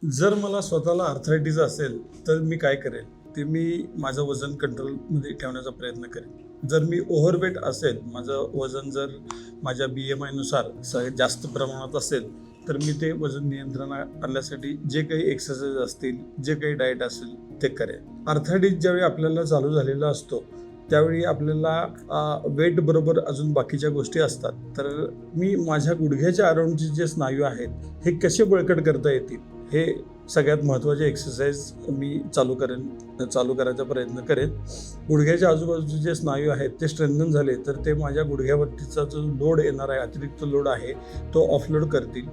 जर मला स्वतःला आर्थरायटिस असेल तर मी काय करेल ते मी माझं वजन कंट्रोलमध्ये ठेवण्याचा प्रयत्न करेन. जर मी ओव्हरवेट असेल, माझं वजन जर माझ्या BMI नुसार जास्त प्रमाणात असेल तर मी ते वजन नियंत्रणात आणण्यासाठी जे काही एक्सरसाइज असतील, जे काही डाएट असेल ते करेन. आर्थरायटिस ज्यावेळी आपल्याला चालू झालेला असतो त्यावेळी आपल्याला वेट बरोबर अजून बाकीच्या गोष्टी असतात. तर मी माझ्या गुडघ्याच्या अराउंडचे जे स्नायू आहेत हे कसे बळकट करता येतील हे सगळ्यात महत्त्वाचे एक्सरसाइज मी चालू करायचा प्रयत्न करेन. गुडघ्याच्या आजूबाजूचे जे स्नायू आहेत ते स्ट्रेंथन झाले तर ते माझ्या गुडघ्यावरतीचा जो लोड येणार आहे, अतिरिक्त लोड आहे, तो ऑफलोड करतील.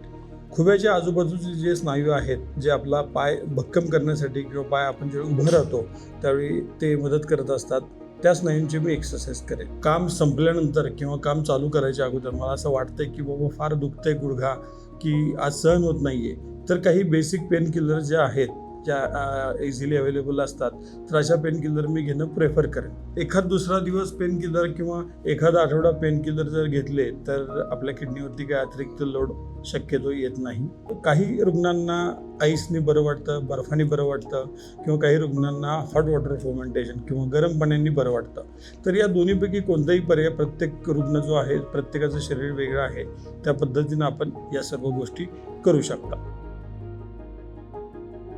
खुब्याच्या आजूबाजूचे जे स्नायू आहेत जे आपला पाय भक्कम करण्यासाठी किंवा पाय आपण जेव्हा उभं राहतो त्यावेळी ते मदत करत असतात, त्या स्नायूंची मी एक्सरसाइज करेन. काम संपल्यानंतर किंवा काम चालू करायच्या अगोदर मला असं वाटतंय की बाबा फार दुखतंय गुडघा, की आज सहन होत नाही आहे, तर काही बेसिक पेन किलर ज्या आहेत ज्या इझिली अवेलेबल असतात तर अशा पेन किलर मी घेणं प्रेफर करेन. एखाद दुसरा दिवस पेन किलर किंवा एखादा आठवडा पेन किलर जर घेतले तर आपल्या किडनीवरती काय अतिरिक्त लोड शक्यतो येत नाही. काही रुग्णांना आईसने बरं वाटतं, बर्फाने बरं वाटतं किंवा काही रुग्णांना हॉट वॉटर फर्मेंटेशन किंवा गरम पाण्याने बरं वाटतं. तर या दोन्हीपैकी कोणताही पर्याय, प्रत्येक रुग्ण जो आहे प्रत्येकाचं शरीर वेगळं आहे, त्या पद्धतीनं आपण या सर्व गोष्टी करू शकता.